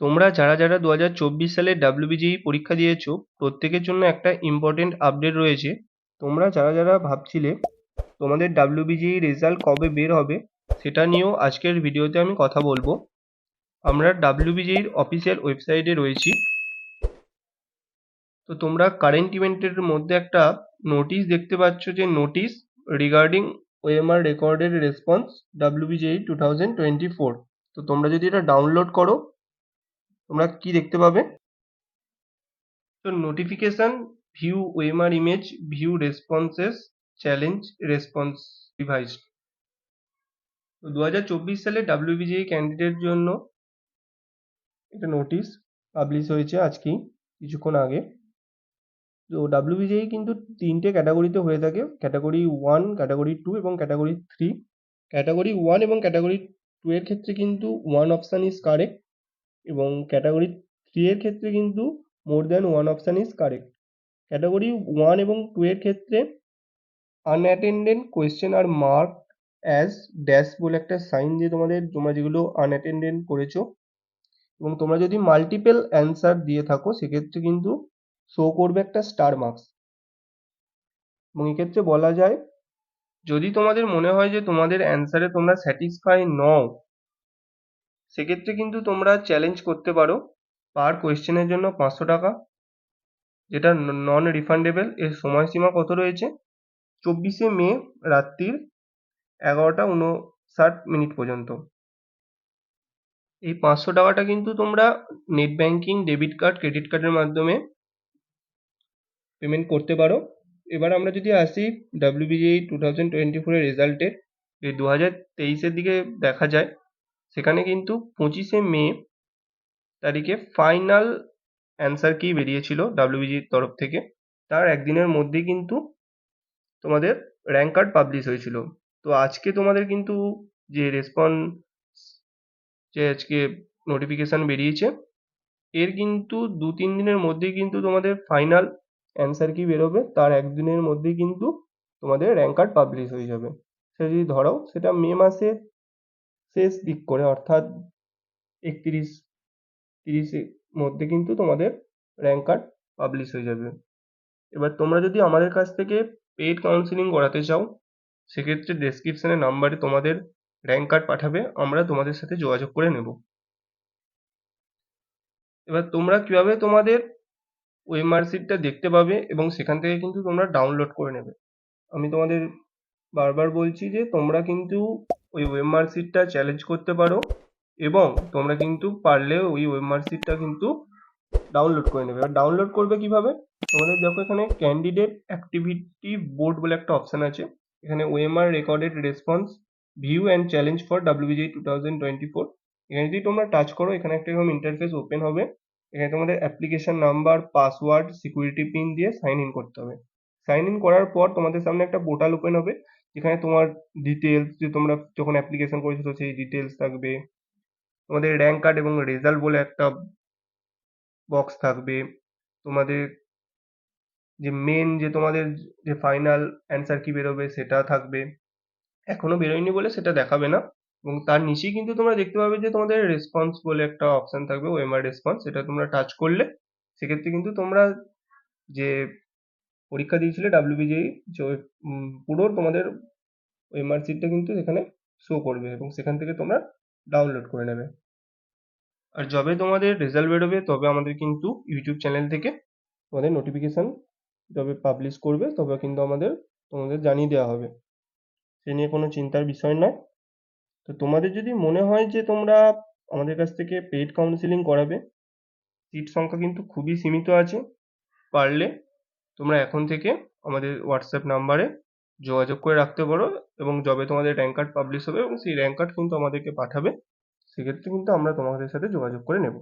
তোমরা যারা যারা 2024 সালে WBJE পরীক্ষা দিয়েছো প্রত্যেকের জন্য একটা ইম্পর্টেন্ট আপডেট রয়েছে। তোমরা যারা যারা ভাবছিলে তোমাদের WBJE রেজাল্ট কবে বের হবে সেটা নিয়েও আজকের ভিডিওতে আমি কথা বলবো। আমরা WBJEর অফিসিয়াল ওয়েবসাইটে রয়েছি। তো তোমরা কারেন্ট ইভেন্টের মধ্যে একটা নোটিশ দেখতে পাচ্ছ, যে notice regarding OMR recorded response WBJE 2024। তো তোমরা যদি এটা ডাউনলোড করো তোমরা কি দেখতে পাবে? তো notification view OMR image view responses challenge response revised. তো 2024 সালে WBJE ক্যান্ডিডেট জন্য একটা নোটিশ পাবলিশ হয়েছে আজকেই কিছুক্ষণ আগে। তো WBJE কিন্তু তিনটে ক্যাটাগরিতে হয়ে থাকে, ক্যাটাগরি 1, ক্যাটাগরি 2 এবং ক্যাটাগরি 3। ক্যাটাগরি 1 এবং ক্যাটাগরি 2 এর ক্ষেত্রে কিন্তু ওয়ান অপশান ইজ কারেক্ট, এবং ক্যাটাগরি 3 এর ক্ষেত্রে কিন্তু more than one option is correct. Category 1 এবং 2 এর ক্ষেত্রে আনঅ্যাটেন্ডেড কোয়েশ্চেন আর মার্ক অ্যাজ ড্যাশ বলে একটা সাইন দিয়ে তোমরা যেগুলো আনঅ্যাটেন্ডেড করেছো, এবং তোমরা যদি মাল্টিপল অ্যান্সার দিয়ে থাকো সেক্ষেত্রে কিন্তু শো করবে একটা স্টার মার্কস। এবং এক্ষেত্রে বলা যায়, যদি তোমাদের মনে হয় যে তোমাদের অ্যান্সারে তোমরা স্যাটিসফাই নও, সেক্ষেত্রে কিন্তু তোমরা চ্যালেঞ্জ করতে পারো পার কোয়েশ্চেনের জন্য 500 টাকা, যেটা নন রিফান্ডেবল। এর সময়সীমা কত রয়েছে? 24শে মে রাত্রির 11:59 পর্যন্ত। এই 500 টাকাটা কিন্তু তোমরা net banking, debit card, credit কার্ডের মাধ্যমে পেমেন্ট করতে পারো। এবার আমরা যদি আসি WBJE 2024 এর রেজাল্টের, এই 2023-এর দিকে দেখা যায়, সেখানে কিন্তু 25শে মে তারিখে ফাইনাল অ্যান্সার কি বেরিয়েছিল WBJEর তরফ থেকে। তার একদিনের মধ্যেই কিন্তু তোমাদের র্যাঙ্ক কার্ড পাবলিশ হয়েছিল। তো আজকে তোমাদের কিন্তু যে যে আজকে নোটিফিকেশন বেরিয়েছে, এর কিন্তু 2-3 দিনের মধ্যেই কিন্তু তোমাদের ফাইনাল অ্যান্সার কি বেরোবে, তার একদিনের মধ্যেই কিন্তু তোমাদের র্যাঙ্ক কার্ড পাবলিশ হয়ে যাবে। সেটা যদি ধরো সেটা মে মাসের শেষ দিক করে, অর্থাৎ 31-30-এর মধ্যে কিন্তু তোমাদের র্যাঙ্ক কার্ড পাবলিশ হয়ে যাবে। এবার তোমরা যদি আমাদের কাছ থেকে পেইড কাউন্সিলিং করাতে চাও, সেক্ষেত্রে ডেসক্রিপশনে নাম্বারে তোমাদের র্যাঙ্ক কার্ড পাঠাবে, আমরা তোমাদের সাথে যোগাযোগ করে নেব। এবার তোমরা কিভাবে তোমাদের ওএমআর শিটটা দেখতে পাবে এবং সেখান থেকে কিন্তু তোমরা ডাউনলোড করে নেবে, আমি তোমাদের বারবার বলছি যে তোমরা কিন্তু ওই ওএমআর শিটটা চ্যালেঞ্জ করতে পারো, এবং তোমরা কিন্তু পারলে ওই ওএমআর শিটটা কিন্তু ডাউনলোড করে নেবে। এবার ডাউনলোড করবে কিভাবে? তোমাদের দেখো এখানে ক্যান্ডিডেট অ্যাক্টিভিটি বোর্ড বলে একটা অপশন আছে, এখানে OMR recorded response view and challenge for WBJE 2024। এখানে যদি তোমরা টাচ করো, এখানে একটা এরকম ইন্টারফেস ওপেন হবে। এখানে তোমাদের application number, password, security pin দিয়ে সাইন ইন করতে হবে। সাইন ইন করার পর তোমাদের সামনে একটা পোর্টাল ওপেন হবে, যেখানে তোমার ডিটেলস, যে তোমরা যখন অ্যাপ্লিকেশন করেছো সেই ডিটেলস থাকবে, তোমাদের র্যাঙ্ক কার্ড এবং রেজাল্ট বলে একটা বক্স থাকবে, তোমাদের যে মেন যে তোমাদের যে ফাইনাল অ্যান্সার কি বেরোবে সেটা থাকবে। এখনো বেরোয়নি বলে সেটা দেখাবে না, এবং তার নিচেই কিন্তু তোমরা দেখতে পাবে যে তোমাদের রেসপন্স বলে একটা অপশন থাকবে, ওএমআর রেসপন্স। সেটা তোমরা টাচ করলে সেক্ষেত্রে কিন্তু তোমরা যে পরীক্ষা দিয়েছিলে WBJE, যে পুরো তোমাদের ওএমআর শিটটা কিন্তু এখানে শো করবে, এবং সেখান থেকে তোমরা ডাউনলোড করে নেবে। আর যবে তোমাদের রেজাল্ট বেরোবে তবে আমাদের কিন্তু ইউটিউব চ্যানেল থেকে তোমাদের নোটিফিকেশন যবে পাবলিশ করবে তবে কিন্তু তোমাদের জানিয়ে দেওয়া হবে, সে নিয়ে কোনো চিন্তার বিষয় নয়। তো তোমাদের যদি মনে হয় যে তোমরা আমাদের কাছ থেকে পেইড কাউন্সিলিং করাবে, সিট সংখ্যা কিন্তু খুবই সীমিত আছে, পারলে তোমরা এখন থেকে আমাদের হোয়াটসঅ্যাপ নাম্বারে যোগাযোগ করে রাখতে পারো, এবং যবে তোমাদের র্যাঙ্ক কার্ড পাবলিশ হবে এবং সেই র্যাঙ্ক কার্ড কিন্তু আমাদেরকে পাঠাবে, সেক্ষেত্রে কিন্তু আমরা তোমাদের সাথে যোগাযোগ করে নেব।